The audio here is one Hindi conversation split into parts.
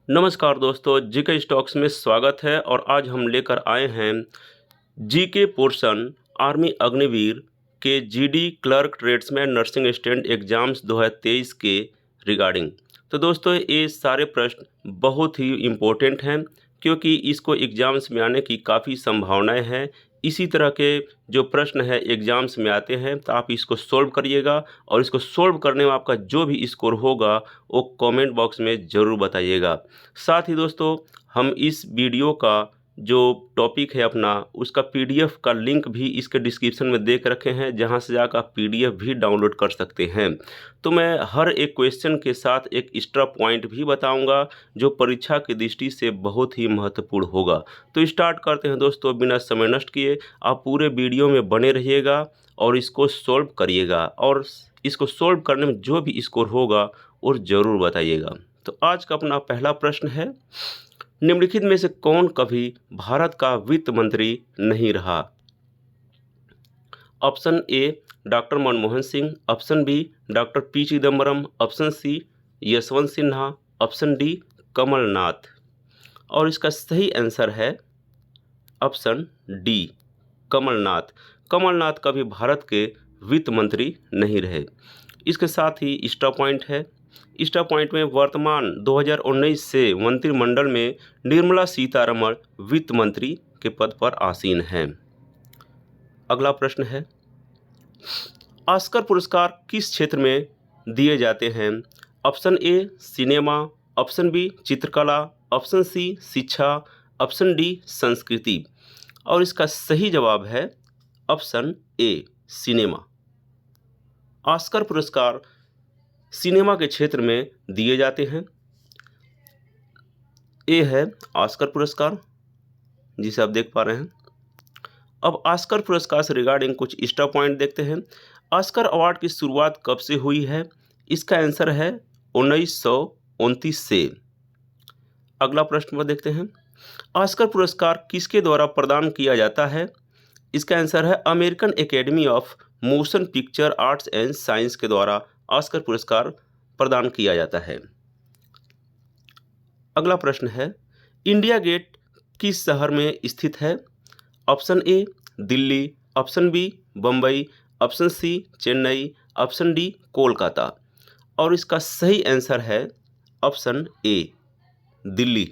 नमस्कार दोस्तों, जीके स्टॉक्स में स्वागत है। और आज हम लेकर आए हैं जीके पोर्शन आर्मी अग्निवीर के GD clerk tradesman nursing assistant exams 2023 के रिगार्डिंग। तो दोस्तों, ये सारे प्रश्न बहुत ही इम्पोर्टेंट हैं क्योंकि इसको एग्ज़ाम्स में आने की काफ़ी संभावनाएं हैं। इसी तरह के जो प्रश्न है एग्ज़ाम्स में आते हैं, तो आप इसको सॉल्व करिएगा और इसको सॉल्व करने में आपका जो भी स्कोर होगा वो कमेंट बॉक्स में ज़रूर बताइएगा। साथ ही दोस्तों, हम इस वीडियो का जो टॉपिक है अपना, उसका पीडीएफ का लिंक भी इसके डिस्क्रिप्शन में दे के रखे हैं, जहां से जाकर आप पीडीएफ भी डाउनलोड कर सकते हैं। तो मैं हर एक क्वेश्चन के साथ एक एक्स्ट्रा पॉइंट भी बताऊंगा जो परीक्षा की दृष्टि से बहुत ही महत्वपूर्ण होगा। तो स्टार्ट करते हैं दोस्तों, बिना समय नष्ट किए। आप पूरे वीडियो में बने रहिएगा और इसको सॉल्व करिएगा, और इसको सॉल्व करने में जो भी स्कोर होगा और ज़रूर बताइएगा। तो आज का अपना पहला प्रश्न है, निम्नलिखित में से कौन कभी भारत का वित्त मंत्री नहीं रहा? Option A doctor Manmohan Singh, option B doctor P Chidambaram, option C Yashwant Sinha, option D Kamal Nath. और इसका सही आंसर है ऑप्शन डी, कमलनाथ। कमलनाथ कभी भारत के वित्त मंत्री नहीं रहे। इसके साथ ही एक्स्ट्रा पॉइंट है। एक्स्ट्रा पॉइंट में वर्तमान 2019 से मंत्रिमंडल में निर्मला सीतारमण वित्त मंत्री के पद पर आसीन हैं। अगला प्रश्न है, ऑस्कर पुरस्कार किस क्षेत्र में दिए जाते हैं? Option A cinema, option B चित्रकला, ऑप्शन सी शिक्षा, ऑप्शन डी संस्कृति। और इसका सही जवाब है ऑप्शन ए सिनेमा। ऑस्कर पुरस्कार सिनेमा के क्षेत्र में दिए जाते हैं। ए है ऑस्कर पुरस्कार, जिसे आप देख पा रहे हैं। अब ऑस्कर पुरस्कार से रिगार्डिंग कुछ एक्स्ट्रा पॉइंट देखते हैं। ऑस्कर अवार्ड की शुरुआत कब से हुई है? इसका आंसर है 1929 से। अगला प्रश्न में देखते हैं, ऑस्कर पुरस्कार किसके द्वारा प्रदान किया जाता है? इसका आंसर है American academy of motion picture arts and science के द्वारा ऑस्कर पुरस्कार प्रदान किया जाता है। अगला प्रश्न है, इंडिया गेट किस शहर में स्थित है? Option A Delhi, option B Bombay, option C Chennai, option D Kolkata. और इसका सही आंसर है option A Delhi.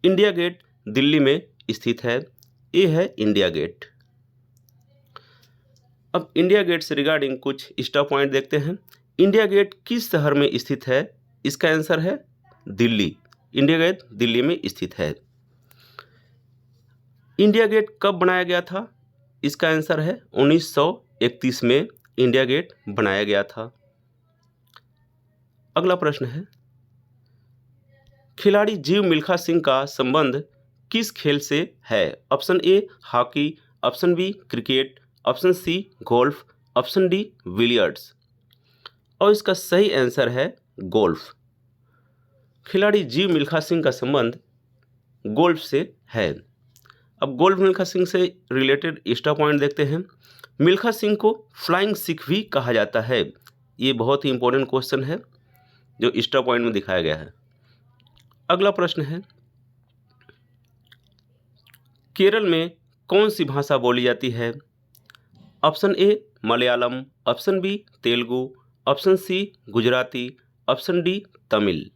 India gate Delhi में स्थित है। ए है इंडिया गेट। अब इंडिया गेट से रिगार्डिंग कुछ एक्स्ट्रा पॉइंट देखते हैं। इंडिया गेट किस शहर में स्थित है? इसका आंसर है दिल्ली। इंडिया गेट दिल्ली में स्थित है। इंडिया गेट कब बनाया गया था? इसका आंसर है 1931 में इंडिया गेट बनाया गया था। अगला प्रश्न है, खिलाड़ी जीव मिल्खा सिंह का संबंध किस खेल से है? Option A hockey, option B cricket, option C golf, option D billiards. और इसका सही आंसर है गोल्फ। खिलाड़ी जीव मिल्खा सिंह का संबंध गोल्फ से है। अब गोल्फ मिल्खा सिंह से रिलेटेड एक्स्ट्रा पॉइंट देखते हैं। मिल्खा सिंह को फ्लाइंग सिख भी कहा जाता है। ये बहुत ही इंपॉर्टेंट क्वेश्चन है जो एक्स्ट्रा पॉइंट में दिखाया गया है। अगला प्रश्न है, केरल में कौन सी भाषा बोली जाती है? Option A Malayalam, option B Telugu, option C Gujarati, option D Tamil.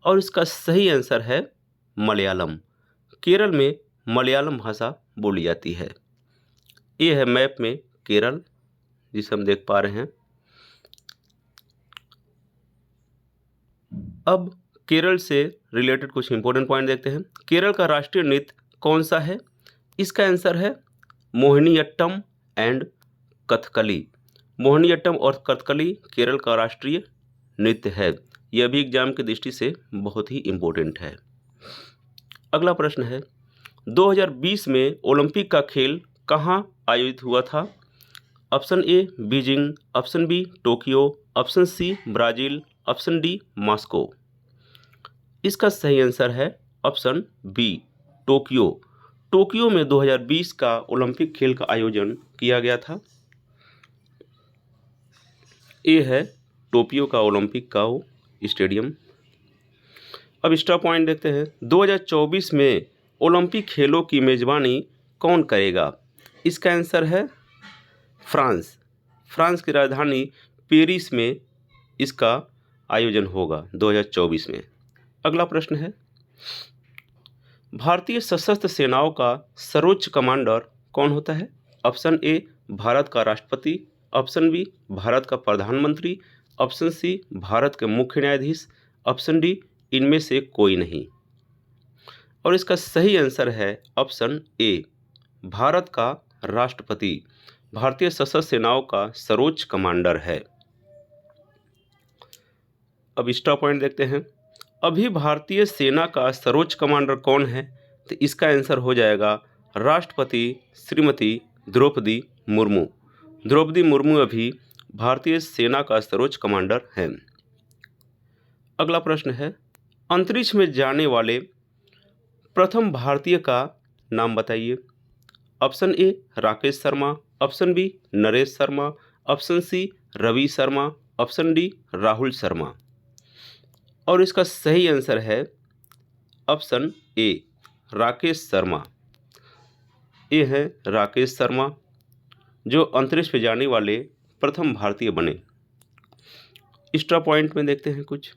और इसका सही आंसर है मलयालम। केरल में मलयालम भाषा बोली जाती है। ये है मैप में केरल, जिसे हम देख पा रहे हैं। अब केरल से रिलेटेड कुछ इंपॉर्टेंट पॉइंट देखते हैं। केरल का राष्ट्रीय नृत्य कौन सा है? इसका आंसर है मोहिनीअट्टम एंड कथकली। मोहिनीअट्टम और कथकली केरल का राष्ट्रीय नृत्य है। यह भी एग्जाम की दृष्टि से बहुत ही इम्पोर्टेंट है। अगला प्रश्न है, 2020 में ओलंपिक का खेल कहाँ आयोजित हुआ था? Option A Beijing, option B Tokyo, option C Brazil, option D Moscow. इसका सही आंसर है ऑप्शन बी टोक्यो। टोक्यो में 2020 का ओलंपिक खेल का आयोजन किया गया था। ये है टोक्यो का ओलंपिक का स्टेडियम। अब एक्स्ट्रा पॉइंट देखते हैं। 2024 में ओलंपिक खेलों की मेज़बानी कौन करेगा? इसका आंसर है फ्रांस। फ्रांस की राजधानी पेरिस में इसका आयोजन होगा 2024 में। अगला प्रश्न है, भारतीय सशस्त्र सेनाओं का सर्वोच्च कमांडर कौन होता है? ऑप्शन ए भारत का राष्ट्रपति, ऑप्शन बी भारत का प्रधानमंत्री, ऑप्शन सी भारत के मुख्य न्यायाधीश, ऑप्शन डी इनमें से कोई नहीं। और इसका सही आंसर है ऑप्शन ए भारत का राष्ट्रपति भारतीय सशस्त्र सेनाओं का सर्वोच्च कमांडर है। अब एक्स्ट्रा पॉइंट देखते हैं। अभी भारतीय सेना का सर्वोच्च कमांडर कौन है? तो इसका आंसर हो जाएगा राष्ट्रपति श्रीमती द्रौपदी मुर्मू। द्रौपदी मुर्मू अभी भारतीय सेना का सर्वोच्च कमांडर हैं। अगला प्रश्न है, अंतरिक्ष में जाने वाले प्रथम भारतीय का नाम बताइए। Option A Rakesh Sharma, option B Naresh Sharma, option C Ravi Sharma, option D Rahul Sharma. और इसका सही आंसर है ऑप्शन ए राकेश शर्मा। ये है राकेश शर्मा जो अंतरिक्ष में जाने वाले प्रथम भारतीय बने। एक्स्ट्रा पॉइंट में देखते हैं कुछ।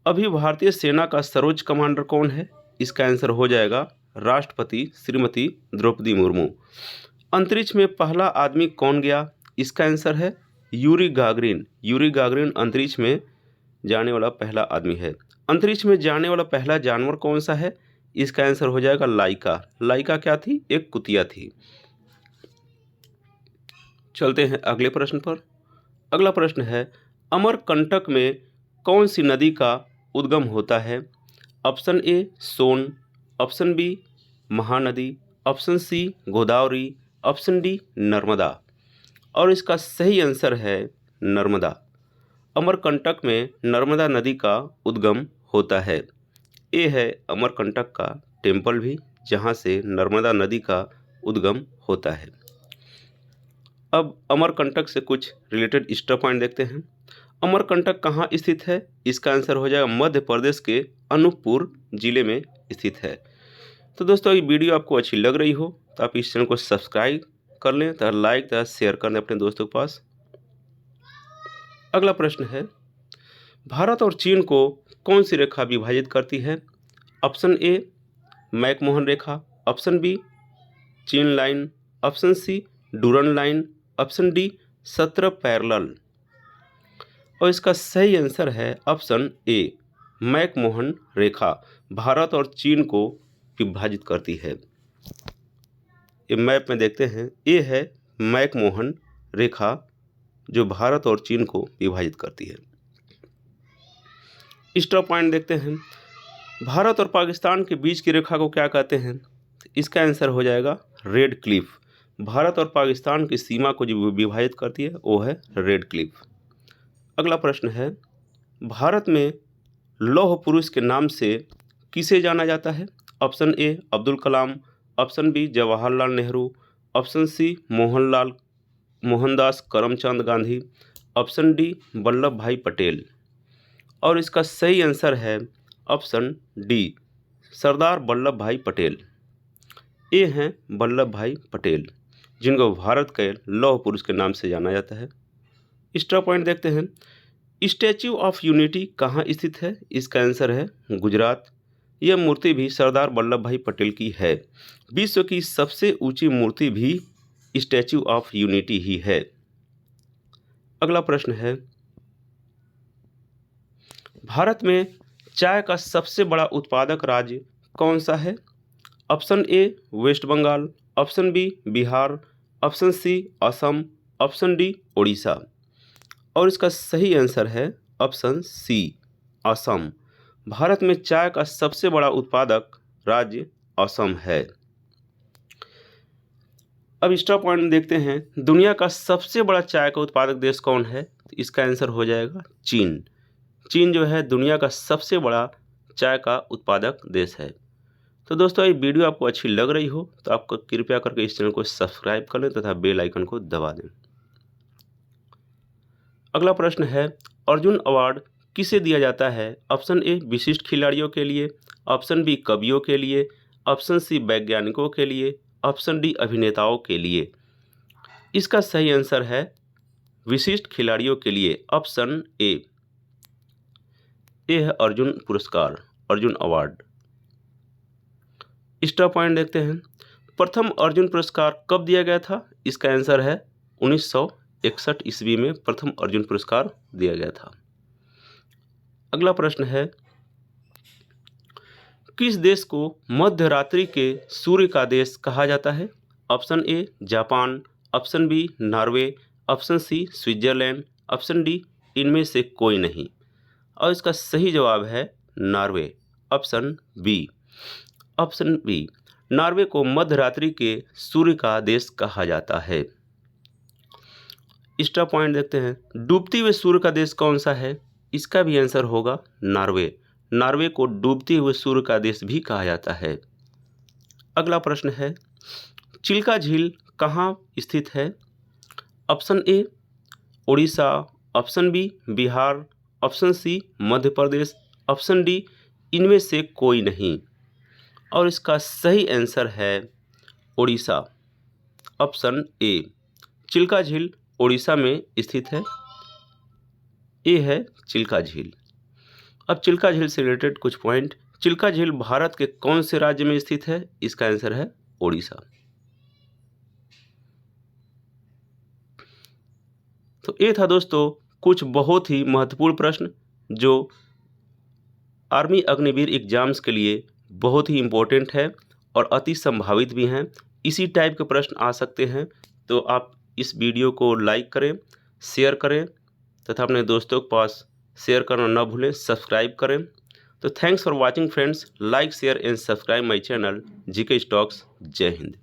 अभी भारतीय सेना का सर्वोच्च कमांडर कौन है? इसका आंसर हो जाएगा राष्ट्रपति श्रीमती द्रौपदी मुर्मू। अंतरिक्ष में पहला आदमी कौन गया? इसका आंसर है यूरी गागरिन। यूरी गागरिन अंतरिक्ष में जाने वाला पहला आदमी है। अंतरिक्ष में जाने वाला पहला जानवर कौन सा है? इसका आंसर हो जाएगा लाइका। लाइका क्या थी? एक कुतिया थी। चलते हैं अगले प्रश्न पर। अगला प्रश्न है, अमरकंटक में कौन सी नदी का उद्गम होता है? Option A Son, option B Mahanadi, option C Godavari, option D Narmada. और इसका सही आंसर है नर्मदा। अमरकंटक में नर्मदा नदी का उद्गम होता है। ये है अमरकंटक का टेम्पल भी, जहाँ से नर्मदा नदी का उद्गम होता है। अब अमरकंटक से कुछ रिलेटेड एक्स्ट्रा पॉइंट देखते हैं। अमरकंटक कहाँ स्थित है? इसका आंसर हो जाएगा मध्य प्रदेश के अनूपपुर जिले में स्थित है। तो दोस्तों, ये वीडियो आपको अच्छी लग रही हो तो आप इस चैनल को सब्सक्राइब कर लें, तथा लाइक तथा शेयर कर दें अपने दोस्तों के पास। अगला प्रश्न है, भारत और चीन को कौन सी रेखा विभाजित करती है? ऑप्शन ए मैकमोहन रेखा, ऑप्शन बी चीन line, option C Durand line, option D 17 parallel. और इसका सही आंसर है ऑप्शन ए मैकमोहन रेखा भारत और चीन को विभाजित करती है। ये मैप में देखते हैं, ये है मैकमोहन रेखा जो भारत और चीन को विभाजित करती है। एक्स्ट्रा पॉइंट देखते हैं, भारत और पाकिस्तान के बीच की रेखा को क्या कहते हैं? इसका आंसर हो जाएगा रेड क्लिफ। भारत और पाकिस्तान की सीमा को जो विभाजित करती है वो है रेड क्लिफ। अगला प्रश्न है, भारत में लौह पुरुष के नाम से किसे जाना जाता है? Option A Abdul Kalam, option B Jawaharlal Nehru, option C Mohandas Karamchand Gandhi, option D Vallabh Bhai Patel. और इसका सही आंसर है ऑप्शन डी सरदार वल्लभ भाई पटेल। ये हैं वल्लभ भाई पटेल जिनको भारत के लौह पुरुष के नाम से जाना जाता है। एक्स्ट्रा पॉइंट देखते हैं, स्टैच्यू ऑफ यूनिटी कहाँ स्थित है? इसका आंसर है गुजरात। यह मूर्ति भी सरदार वल्लभ भाई पटेल की है। विश्व की सबसे ऊंची मूर्ति भी स्टैच्यू ऑफ यूनिटी ही है। अगला प्रश्न है, भारत में चाय का सबसे बड़ा उत्पादक राज्य कौन सा है? Option A west Bengal, option B Bihar, option C Assam, option D Orissa. और इसका सही आंसर है ऑप्शन सी असम। भारत में चाय का सबसे बड़ा उत्पादक राज्य असम है। अब एक्स्ट्रा पॉइंट देखते हैं, दुनिया का सबसे बड़ा चाय का उत्पादक देश कौन है? तो इसका आंसर हो जाएगा चीन। चीन जो है दुनिया का सबसे बड़ा चाय का उत्पादक देश है। तो दोस्तों, ये वीडियो आपको अच्छी लग रही हो तो आपको कृपया करके इस चैनल को सब्सक्राइब कर लें तथा बेल आइकन को दबा दें। अगला प्रश्न है, अर्जुन अवार्ड किसे दिया जाता है? ऑप्शन ए विशिष्ट खिलाड़ियों के लिए, ऑप्शन बी कवियों के लिए, ऑप्शन सी वैज्ञानिकों के लिए, ऑप्शन डी अभिनेताओं के लिए। इसका सही आंसर है विशिष्ट खिलाड़ियों के लिए, ऑप्शन ए। ये है अर्जुन पुरस्कार, अर्जुन अवार्ड। एक्स्ट्रा पॉइंट देखते हैं। प्रथम अर्जुन पुरस्कार कब दिया गया था? इसका आंसर है 1961 ईस्वी में प्रथम अर्जुन पुरस्कार दिया गया था। अगला प्रश्न है, किस देश को मध्यरात्रि के सूर्य का देश कहा जाता है? Option A Japan, option B Norway, option C Switzerland, option D इनमें से कोई नहीं। और इसका सही जवाब है Norway, option B. Option B, Norway को मध्यरात्रि के सूर्य का देश कहा जाता है। एक्स्ट्रा पॉइंट देखते हैं। डूबते हुए सूर्य का देश कौन सा है? इसका भी आंसर होगा नॉर्वे। नॉर्वे को डूबते हुए सूर्य का देश भी कहा जाता है। अगला प्रश्न है, चिल्का झील कहाँ स्थित है? Option A Orissa, option B Bihar, option C Madhya Pradesh, option D इनमें से कोई नहीं। और इसका सही आंसर है उड़ीसा, ऑप्शन ए। चिल्का झील उड़ीसा में स्थित है। ये है चिल्का झील। अब चिल्का झील से रिलेटेड कुछ पॉइंट। चिल्का झील भारत के कौन से राज्य में स्थित है? इसका आंसर है उड़ीसा। तो ये था दोस्तों कुछ बहुत ही महत्वपूर्ण प्रश्न जो आर्मी अग्निवीर एग्जाम्स के लिए बहुत ही इम्पोर्टेंट है और अति संभावित भी हैं। इसी टाइप के प्रश्न आ सकते हैं, तो आप इस वीडियो को लाइक करें, शेयर करें तथा अपने दोस्तों के पास शेयर करना न भूलें, सब्सक्राइब करें। तो thanks for watching friends, like share and subscribe my channel GK stocks. जय हिंद।